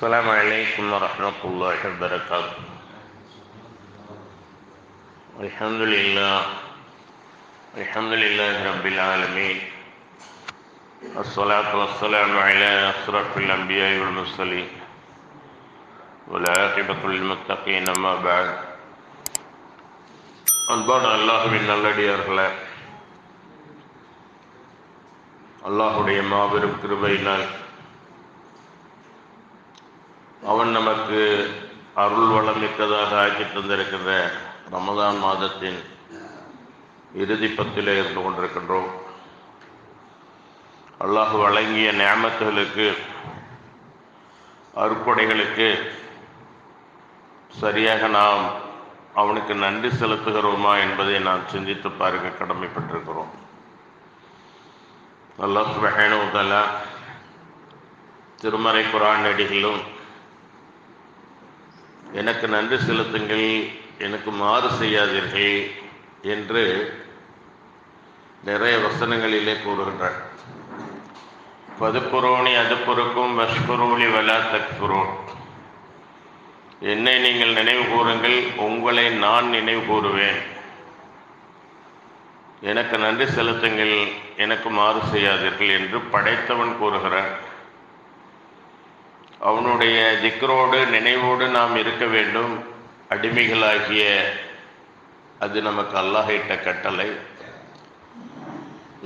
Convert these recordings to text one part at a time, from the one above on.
السلام عليكم ورحمة الله وبركاته. الحمد لله رب العالمين، الصلاة والسلام على أشرف الأنبياء والمرسلين والعاقبة للمتقين. أما بعد. அன்பான அல்லாஹ்வின் நல்லடியார்களே, அல்லாஹுடைய மாபெரும் கிருபையினால் அவன் நமக்கு அருள் வளம் மிக்கதாக ஆக்கி தந்திருக்கின்ற ரமதான் மாதத்தின் இறுதி பத்திலே இருந்து கொண்டிருக்கின்றோம். அல்லாஹ் வழங்கிய நிஅமத்துகளுக்கு, அருட்கொடைகளுக்கு சரியாக நாம் அவனுக்கு நன்றி செலுத்துகிறோமா என்பதை நாம் சிந்தித்து பார்க்க கடமைப்பட்டிருக்கிறோம். அல்லாஹ் சுப்ஹானஹு வ தஆலா திருமறை குர்ஆன் அடிகளிலும் எனக்கு நன்றி செலுத்துங்கள், எனக்கு மாறு செய்யாதீர்கள் என்று நிறைய வசனங்களிலே கூறுகின்றார். பதுக்குரோனி அதுக்குறுக்கும் வஷ்குரோலி வலா தக்ஃபுரூன். என்னை நீங்கள் நினைவு கூறுங்கள், உங்களை நான் நினைவு கூறுவேன். எனக்கு நன்றி செலுத்துங்கள், எனக்கு மாறு செய்யாதீர்கள் என்று படைத்தவன் கூறுகிறான். அவனுடைய திக்ரோடு நினைவோடு நாம் இருக்க வேண்டும். அடிமைகளாகிய அது நமக்கு அல்லாஹ் இட்ட கட்டளை.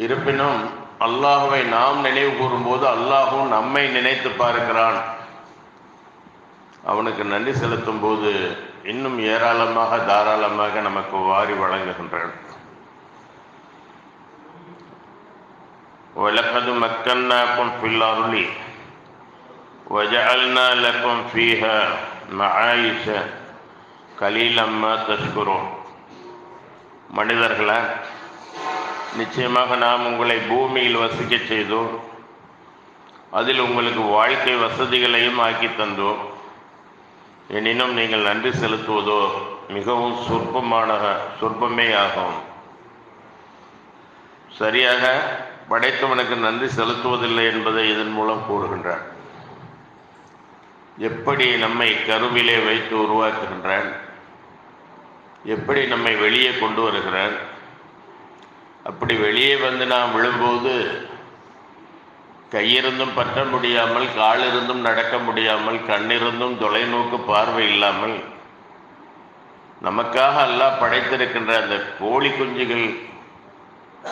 இருப்பினும் அல்லாஹுவை நாம் நினைவு கூறும்போது அல்லாஹும் நம்மை நினைத்து பார்க்கிறான். அவனுக்கு நன்றி செலுத்தும் போது இன்னும் ஏராளமாக தாராளமாக நமக்கு வாரி வழங்குகின்றான். வலகது மக்கன்னாக்கும் ஃபில் அர்லி வஜஅல்னா லக்கும் ஃபீஹா மஆயிஷ கலீலம் மா தஷ்குரூன். மனிதர்களே, நிச்சயமாக நாம் உங்களை பூமியில் வசிக்க செய்தோம், அதில் உங்களுக்கு வாழ்க்கை வசதிகளையும் ஆக்கி தந்தோம். எனினும் நீங்கள் நன்றி செலுத்துவதோ மிகவும் சொற்பமே ஆகும். சரியாக படைத்தவனுக்கு நன்றி செலுத்துவதில்லை என்பதை இதன் மூலம் கூறுகின்றான். எப்படி நம்மை கருவிலே வைத்து உருவாக்குகின்றான், எப்படி நம்மை வெளியே கொண்டு வருகிறான். அப்படி வெளியே வந்து நாம் விழும்போது கையிருந்தும் பற்ற முடியாமல், காலிருந்தும் நடக்க முடியாமல், கண்ணிருந்தும் தொலைநோக்கு பார்வை இல்லாமல் நமக்காக அல்லாஹ் படைத்திருக்கின்ற அந்த கோழி குஞ்சுகள்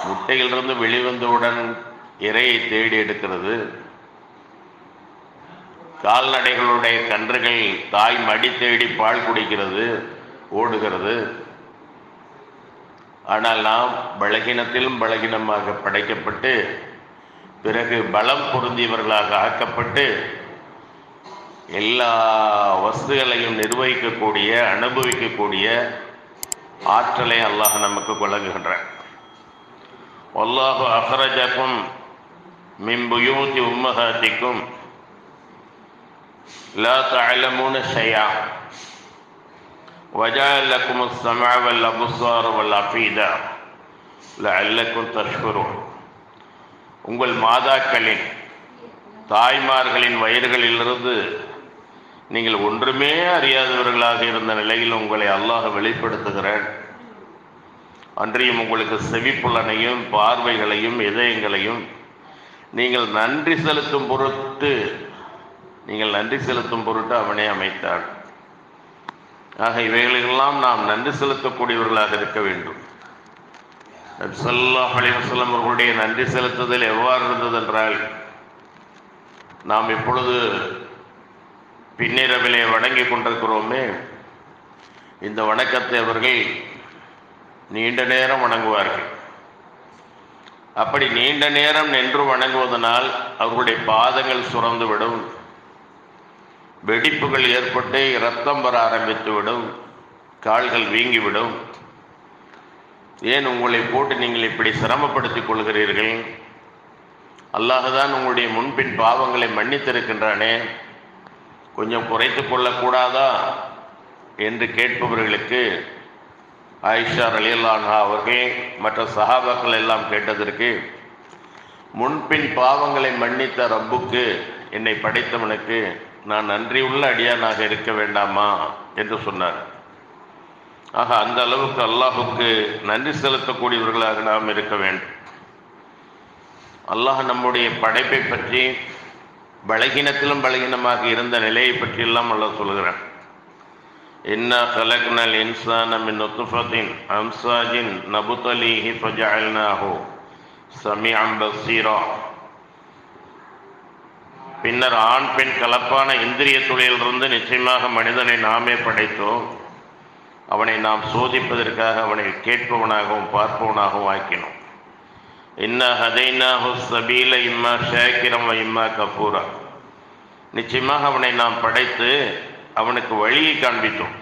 முட்டையிலிருந்து வெளிவந்தவுடன் இரையை தேடி எடுக்கிறது. கால்நடைகளுடைய கன்றுகள் தாய் மடி தேடி பால் குடிக்கிறது, ஓடுகிறது. ஆனால் நாம் பலகீனத்திலும் பலகீனமாக படைக்கப்பட்டு பிறகு பலம் பொருந்தியவர்களாக ஆக்கப்பட்டு எல்லா வஸ்துகளையும் நிர்வகிக்கக்கூடிய, அனுபவிக்கக்கூடிய ஆற்றலை அல்லாஹ் நமக்கு வழங்குகின்றான். வல்லாஹு அஹ்ரஜக்கும் மின் புயூதி உம்மஹாத்திக்கும் லா தஅலமூன ஷைஆ வஜஅல லக்குமுஸ் ஸமஅ வல் அப்ஸார வல் அஃபீதா லஅல்லக்கும் தஷ்குரூன். உங்கள் மாதாக்களின், தாய்மார்களின் வயிறுகளிலிருந்து நீங்கள் ஒன்றுமே அறியாதவர்களாக இருந்த நிலையில் உங்களை அல்லாஹ் வெளிப்படுத்துகிறான். அன்றியும் உங்களுக்கு செவிப்புலனையும் பார்வைகளையும் இதயங்களையும் நீங்கள் நன்றி செலுத்தும் பொருட்டு அவனே அமைத்தான். ஆக இவைகளெல்லாம் நாம் நன்றி செலுத்தக்கூடியவர்களாக இருக்க வேண்டும். நபி ஸல்லல்லாஹு அலைஹி வஸல்லம் அவர்களுடைய நன்றி செலுத்துதல் எவ்வாறு இருந்தது என்றால், நாம் இப்பொழுது பின்னிரவிலே வணங்கி கொண்டிருக்கிறோமே, இந்த வணக்கத்தை அவர்கள் நீண்ட நேரம் வணங்குவார்கள். அப்படி நீண்ட நேரம் நின்று வணங்குவதனால் அவர்களுடைய பாதங்கள் சுரந்துவிடும், வெடிப்புகள் ஏற்பட்டு இரத்தம் வர ஆரம்பித்துவிடும், கால்கள் வீங்கிவிடும். ஏன் உங்களை போட்டு நீங்கள் இப்படி சிரமப்படுத்திக் கொள்கிறீர்கள்? அல்லாஹ்தான் உங்களுடைய முன்பின் பாவங்களை மன்னித்திருக்கின்றானே, கொஞ்சம் குறைத்து கொள்ளக்கூடாதா என்று கேட்பவர்களுக்கு ஆயிஷா ரலியல்லாஹு அன்ஹா அவர்கள் மற்ற சஹாபாக்கள் எல்லாம் கேட்டதற்கு, முன்பின் பாவங்களை மன்னித்த ரப்புக்கு, என்னை படைத்தவனுக்கு நான் நன்றியுள்ள அடியானாக இருக்க வேண்டாமா என்று சொன்னார். ஆக அந்த அளவுக்கு அல்லாஹுக்கு நன்றி செலுத்தக்கூடியவர்களாக நாம் இருக்க வேண்டும். அல்லாஹ் நம்முடைய படைப்பை பற்றி பலகீனத்திலும் பலகீனமாக இருந்த நிலையை பற்றியெல்லாம் அல்லாஹ் சொல்கிறான். இன்னா கலக்னல் இன்சான மின் நுத்ஃபத்தின் அம்சாஜின் நபுதலீஹி ஃபஜஅல்நாஹு சமீஅன் பஸீரா. பின்னர் ஆண் பெண் கலப்பான இந்திரிய துளியிலிருந்து நிச்சயமாக மனிதனை நாமே படைத்தோம். அவனை நாம் சோதிப்பதற்காக அவனை கேட்பவனாகவும் பார்ப்பவனாகவும் ஆக்கினோம். இன்னா ஹதைனாஹு ஸபீல இம்மா ஷாக்கிரம் வ இம்மா கஃபூரா. நிச்சயமாக அவனை நாம் படைத்து அவனுக்கு வழியை காண்பித்தோம்.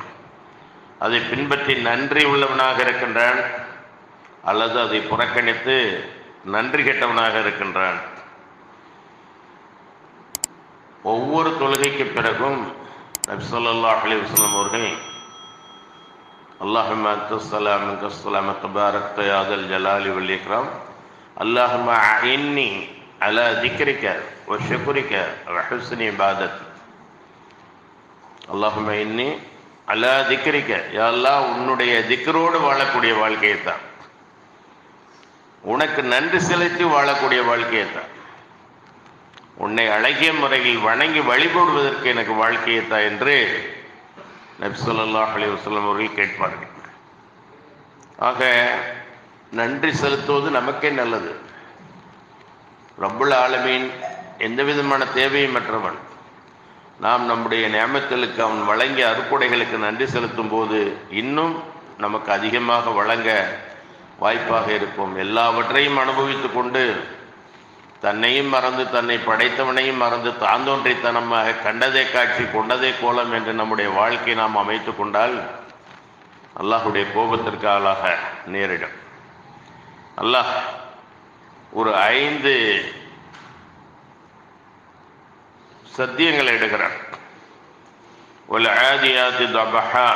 அதை பின்பற்றி நன்றி உள்ளவனாக இருக்கின்றான், அல்லது அதை புறக்கணித்து நன்றி கெட்டவனாக இருக்கின்றான். ஒவ்வொரு தொழுகைக்கு பிறகும் நபி ஸல்லல்லாஹு அலைஹி வஸல்லம் அவர்கள் அல்லாஹும்ம அன்தஸ் ஸலாம் மின்கஸ் ஸலாம் தபாரக்த யா தல் ஜலாலி வல் இக்ராம் அல்லாஹும்ம அஇன்னி அலா திக்ரிக வ ஷுக்ரிக வ ஹுஸ்னி இபாதத். அல்லாஹும்ம இன்னி அலா திக்ரிக, யா அல்லாஹ் உன்னுடைய திக்ரோடு வாழக்கூடிய வாழ்க்கையை தான், உனக்கு நன்றி செலுத்தி வாழக்கூடிய வாழ்க்கையை தான், உன்னை அழகிய முறையில் வணங்கி வழிபடுவதற்கு எனக்கு வாழ்க்கையை தான் என்று நபி ஸல்லல்லாஹு அலைஹி வஸல்லம் அவர்கள் கேட்பார்கள். ஆக நன்றி செலுத்துவது நமக்கே நல்லது. ரப்புல் ஆலமீன் எந்த விதமான தேவையும் மற்றவன். நாம் நம்முடைய நியமத்துகளுக்கு அவன் வழங்கிய அருக்குடைகளுக்கு நன்றி செலுத்தும் போது இன்னும் நமக்கு அதிகமாக வழங்க வாய்ப்பாக இருக்கும். எல்லாவற்றையும் அனுபவித்து கொண்டு தன்னையும் மறந்து தன்னை படைத்தவனையும் மறந்து தாந்தோன்றித்தனமாக கண்டதே காட்சி கொண்டதே கோலம் என்று நம்முடைய வாழ்க்கையை நாம் அமைத்து கொண்டால் அல்லாஹுடைய கோபத்திற்கு ஆளாக நேரிடும். அல்லாஹ் ஒரு 5 சத்தியங்களை எடுக்கிறான். வல் ஆதியாத்தி தபஹா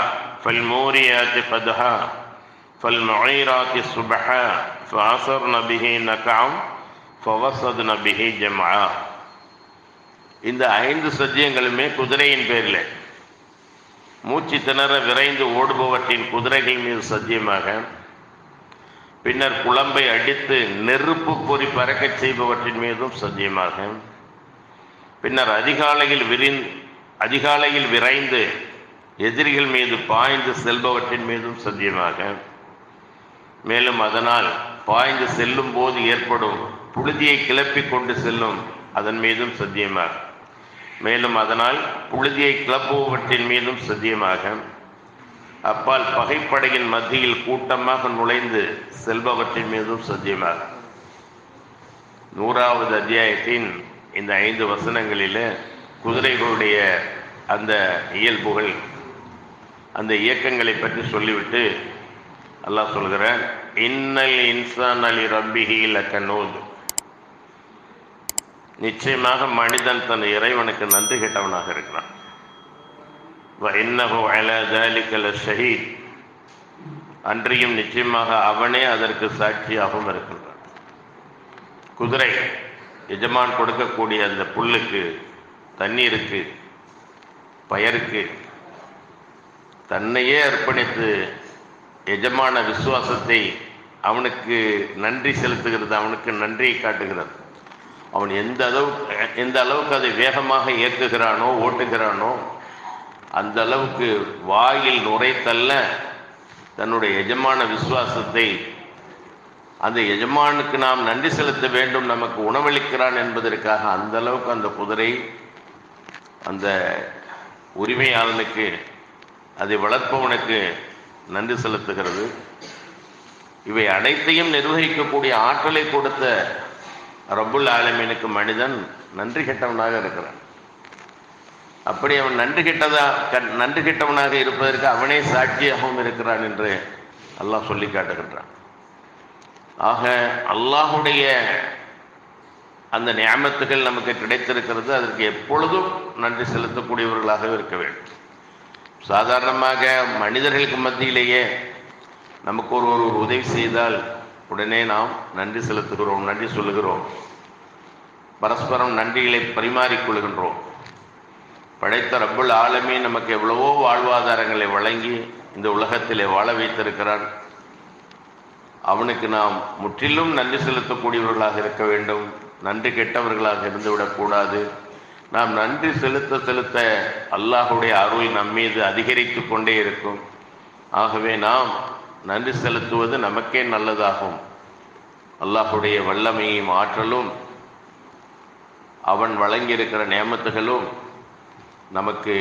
ஃபல் மூரியாத்தி கதஹா ஃபல் முஈராத்தி சுபஹா ஃபஅஸர்ன பிஹி நக்அம் ஃபவஸத்ன பிஹி ஜம்ஆ. இந்த 5 சத்தியங்களுமே குதிரையின் பேரில் மூச்சு திணற விரைந்து ஓடுபவற்றின் குதிரைகள் மீது சத்தியமாக, பின்னர் குழம்பை அடித்து நெருப்பு பொறி பறக்கச் செய்பவற்றின் மீதும் சத்தியமாக, பின்னர் அதிகாலையில் விரைந்து எதிரிகள் மீது பாய்ந்து செல்பவற்றின் மீதும் சத்தியமாக, மேலும் அதனால் பாய்ந்து செல்லும் போது ஏற்படும் புழுதியை கிளப்பி கொண்டு செல்லும் அதன் மீதும் சத்தியமாக, மேலும் அதனால் புழுதியை கிளப்புவவற்றின் மீதும் சத்தியமாக, அப்பால் பகைப்படையின் மத்தியில் கூட்டமாக நுழைந்து செல்பவற்றின் மீதும் சத்தியமாக. 100வது அத்தியாயத்தின் இந்த 5 வசனங்களில் குதிரைகளுடைய அந்த இயல்புகள், அந்த இயக்கங்களை பற்றி சொல்லிவிட்டு அல்லாஹ் சொல்கிறான், இன்னல் இன்சான லிரப்பிஹி லகனூத். நிச்சயமாக மனிதன் தன் இறைவனுக்கு நன்றி கெட்டவனாக இருக்கிறான். வஇன்னஹு அலா ذلك லஷஹீத். அன்றியும் நிச்சயமாக அவனே அதற்கு சாட்சியாகவும் இருக்கின்றான். குதிரை எஜமான் கொடுக்கக்கூடிய அந்த புல்லுக்கு, தண்ணீருக்கு, பயருக்கு தன்னையே அர்ப்பணித்து எஜமான விசுவாசத்தை அவனுக்கு நன்றி செலுத்துகிறது, அவனுக்கு நன்றியை காட்டுகிறது. அவன் எந்த அளவுக்கு அதை வேகமாக இயக்குகிறானோ ஓட்டுகிறானோ அந்த அளவுக்கு வாயில் நுரைத்தல்ல தன்னுடைய எஜமான விசுவாசத்தை, அந்த எஜமானுக்கு நாம் நன்றி செலுத்த வேண்டும், நமக்கு உணவளிக்கிறான் என்பதற்காக அந்த அளவுக்கு அந்த குதிரை அந்த உரிமையாளனுக்கு, அதை வளர்ப்பவனுக்கு நன்றி செலுத்துகிறது. இவை அனைத்தையும் நிர்வகிக்கக்கூடிய ஆற்றலை கொடுத்த ரப்புல் ஆலமீனுக்கு மனிதன் நன்றி கெட்டவனாக இருக்கிறான். அப்படி அவன் நன்றி கெட்டவனாக இருப்பதற்கு அவனே சாட்சியாகவும் இருக்கிறான் என்று அல்லாஹ் சொல்லி காட்டுகின்றான். ஆக அல்லாஹுடைய அந்த நியமத்துகள் நமக்கு கிடைத்திருக்கிறது, அதற்கு எப்பொழுதும் நன்றி செலுத்தக்கூடியவர்களாக இருக்க வேண்டும். சாதாரணமாக மனிதர்களுக்கு மத்தியிலேயே நமக்கு ஒரு உதவி செய்தால் உடனே நாம் நன்றி செலுத்துகிறோம், நன்றி சொல்லுகிறோம், பரஸ்பரம் நன்றிகளை பரிமாறிக்கொள்கின்றோம். படைத்த ரப்புல் ஆலமீன் நமக்கு எவ்வளவோ வாழ்வாதாரங்களை வழங்கி இந்த உலகத்திலே வாழ வைத்திருக்கிறான். அவனுக்கு நாம் முற்றிலும் நன்றி செலுத்தக்கூடியவர்களாக இருக்க வேண்டும். நன்றி கெட்டவர்களாக இருந்துவிடக்கூடாது. நாம் நன்றி செலுத்த செலுத்த அல்லாஹுடைய அருள் நம்மீது அதிகரித்து கொண்டே இருக்கும். ஆகவே நாம் நன்றி செலுத்துவது நமக்கே நல்லதாகும். அல்லாஹுடைய வல்லமையும் ஆற்றலும் அவன் வழங்கியிருக்கிற நியமத்துகளும் நமக்கு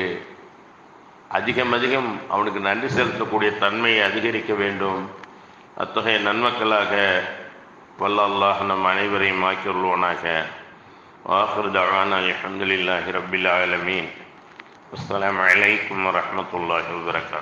அதிகம் அதிகம் அவனுக்கு நன்றி செலுத்தக்கூடிய தன்மையை அதிகரிக்க வேண்டும். அத்தகைய நன்மக்களாக வல்ல அல்லாஹ் நம் அனைவரையும் ஆக்கியுள்வானாக. வாஹிரு தஅவானா அல்ஹம்துலில்லாஹி ரப்பில் ஆலமீன். அஸ்ஸலாமு அலைக்கும் வரஹ்மத்துல்லாஹி வபரகாத்துஹு.